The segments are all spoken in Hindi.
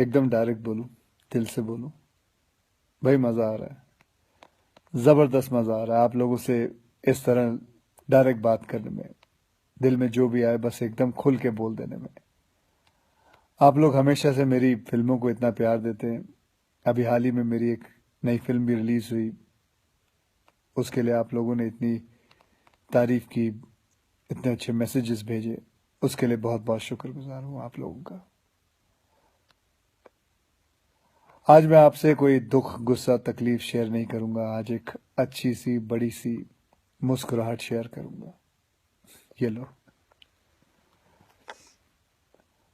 एकदम डायरेक्ट बोलूं, दिल से बोलूं, भाई मज़ा आ रहा है, ज़बरदस्त मज़ा आ रहा है आप लोगों से इस तरह डायरेक्ट बात करने में, दिल में जो भी आए बस एकदम खुल के बोल देने में। आप लोग हमेशा से मेरी फिल्मों को इतना प्यार देते हैं। अभी हाल ही में मेरी एक नई फिल्म भी रिलीज़ हुई, उसके लिए आप लोगों ने इतनी तारीफ की, इतने अच्छे मैसेजेस भेजे, उसके लिए बहुत बहुत शुक्रगुजार हूँ आप लोगों का। आज मैं आपसे कोई दुख गुस्सा तकलीफ शेयर नहीं करूंगा। आज एक अच्छी सी बड़ी सी मुस्कुराहट शेयर करूंगा। ये लो।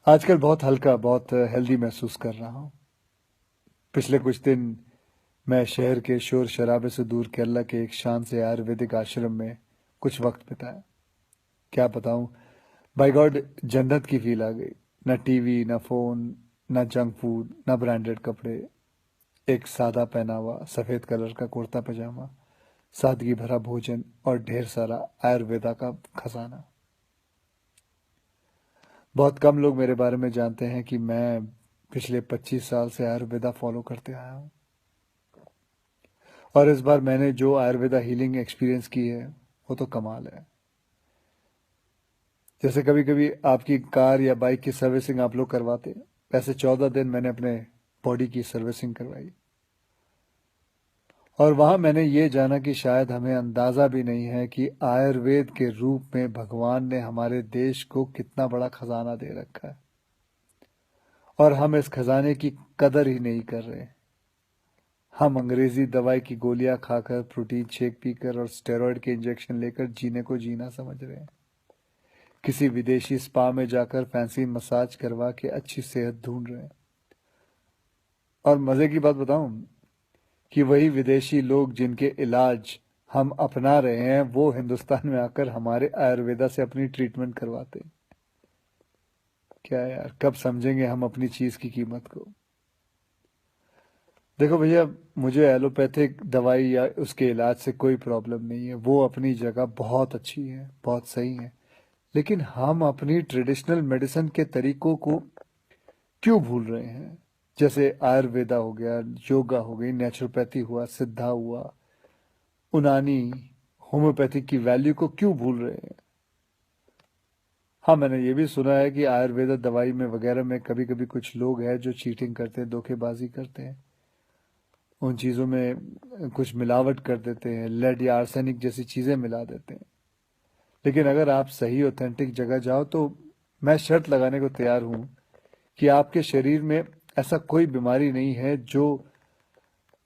आजकल बहुत हल्का, बहुत हेल्दी महसूस कर रहा हूँ। पिछले कुछ दिन मैं शहर के शोर शराबे से दूर केरला के एक शांत से आयुर्वेदिक आश्रम में कुछ वक्त बिताया। क्या बताऊं, बाय गॉड जन्नत की फील आ गई। न टीवी, न फोन, न जंक फूड, न ब्रांडेड कपड़े, एक सादा पहनावा, सफेद कलर का कुर्ता पजामा, सादगी भरा भोजन और ढेर सारा आयुर्वेदा का खजाना। बहुत कम लोग मेरे बारे में जानते हैं कि मैं पिछले 25 साल से आयुर्वेदा फॉलो करते आया हूँ। और इस बार मैंने जो आयुर्वेदा हीलिंग एक्सपीरियंस की है वो तो कमाल है। जैसे कभी कभी आपकी कार या बाइक की सर्विसिंग आप लोग करवाते हैं, वैसे 14 दिन मैंने अपने बॉडी की सर्विसिंग करवाई। और वहां मैंने ये जाना कि शायद हमें अंदाजा भी नहीं है कि आयुर्वेद के रूप में भगवान ने हमारे देश को कितना बड़ा खजाना दे रखा है, और हम इस खजाने की कदर ही नहीं कर रहे। हम अंग्रेजी दवाई की गोलियां खाकर, प्रोटीन शेक पीकर और स्टेरॉइड के इंजेक्शन लेकर जीने को जीना समझ रहे हैं। किसी विदेशी स्पा में जाकर फैंसी मसाज करवा के अच्छी सेहत ढूंढ रहे हैं। और मजे की बात बताऊं, कि वही विदेशी लोग जिनके इलाज हम अपना रहे हैं वो हिंदुस्तान में आकर हमारे आयुर्वेदा से अपनी ट्रीटमेंट करवाते हैं। क्या यार, कब समझेंगे हम अपनी चीज की कीमत को। देखो भैया, मुझे एलोपैथिक दवाई या उसके इलाज से कोई प्रॉब्लम नहीं है, वो अपनी जगह बहुत अच्छी है, बहुत सही है। लेकिन हम अपनी ट्रेडिशनल मेडिसिन के तरीकों को क्यों भूल रहे हैं? जैसे आयुर्वेदा हो गया, योगा हो गई, नेचुरोपैथी हुआ, सिद्धा हुआ, उनानी, होम्योपैथिक की वैल्यू को क्यों भूल रहे हैं? हाँ, मैंने ये भी सुना है कि आयुर्वेदा दवाई में वगैरह में कभी कभी कुछ लोग हैं जो चीटिंग करते हैं, धोखेबाजी करते हैं, उन चीज़ों में कुछ मिलावट कर देते हैं, लेड या आर्सेनिक जैसी चीज़ें मिला देते हैं। लेकिन अगर आप सही ऑथेंटिक जगह जाओ तो मैं शर्त लगाने को तैयार हूं कि आपके शरीर में ऐसा कोई बीमारी नहीं है जो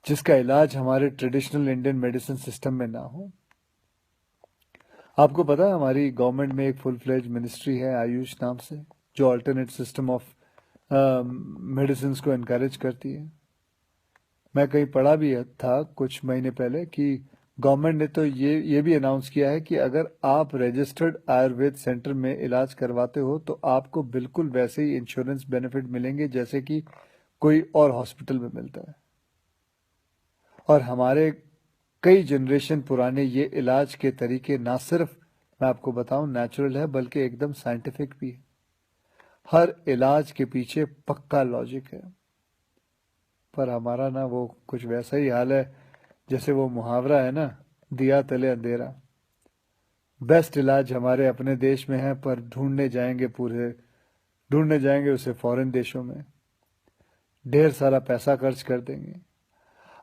जिसका इलाज हमारे ट्रेडिशनल इंडियन मेडिसिन सिस्टम में ना हो। आपको पता है हमारी गवर्नमेंट में एक फुल फ्लेज मिनिस्ट्री है आयुष नाम से, जो अल्टरनेट सिस्टम ऑफ मेडिसिन को एनकरेज करती है। मैं कहीं पढ़ा भी था कुछ महीने पहले कि गवर्नमेंट ने तो ये भी अनाउंस किया है कि अगर आप रजिस्टर्ड आयुर्वेद सेंटर में इलाज करवाते हो तो आपको बिल्कुल वैसे ही इंश्योरेंस बेनिफिट मिलेंगे जैसे कि कोई और हॉस्पिटल में मिलता है। और हमारे कई जनरेशन पुराने ये इलाज के तरीके ना सिर्फ, मैं आपको बताऊं, नेचुरल है बल्कि एकदम साइंटिफिक भी है। हर इलाज के पीछे पक्का लॉजिक है। पर हमारा ना वो कुछ वैसा ही हाल है जैसे वो मुहावरा है ना, दिया तले अंधेरा। बेस्ट इलाज हमारे अपने देश में है पर ढूंढने जाएंगे उसे फॉरेन देशों में, ढेर सारा पैसा खर्च कर देंगे।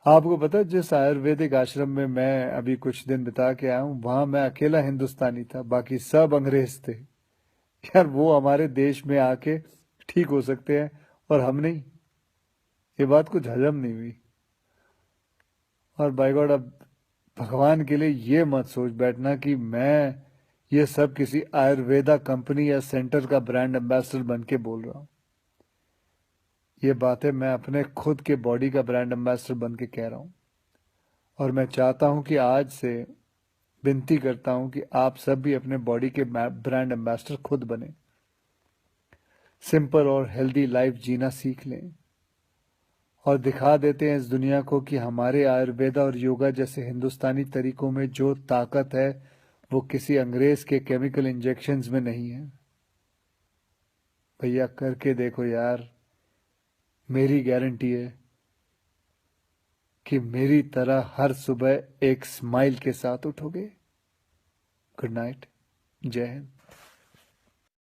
आपको पता है जिस आयुर्वेदिक आश्रम में मैं अभी कुछ दिन बिता के आया हूँ, वहां मैं अकेला हिंदुस्तानी था, बाकी सब अंग्रेज थे। यार, वो हमारे देश में आके ठीक हो सकते हैं और हम नहीं। ये बात कुछ हजम नहीं हुई। और बाय गॉड, अब भगवान के लिए ये मत सोच बैठना कि मैं ये सब किसी आयुर्वेदा कंपनी या सेंटर का ब्रांड एम्बेसडर बन के बोल रहा हूँ। ये बातें मैं अपने खुद के बॉडी का ब्रांड एम्बेसडर बन के कह रहा हूँ। और मैं चाहता हूँ कि आज से विनती करता हूँ कि आप सब भी अपने बॉडी के ब्रांड एम्बेसडर खुद बने, सिंपल और हेल्दी लाइफ जीना सीख लें और दिखा देते हैं इस दुनिया को कि हमारे आयुर्वेदा और योगा जैसे हिंदुस्तानी तरीकों में जो ताकत है वो किसी अंग्रेज के केमिकल इंजेक्शंस में नहीं है। भैया, करके देखो यार, मेरी गारंटी है कि मेरी तरह हर सुबह एक स्माइल के साथ उठोगे। Good night. जय हिंद।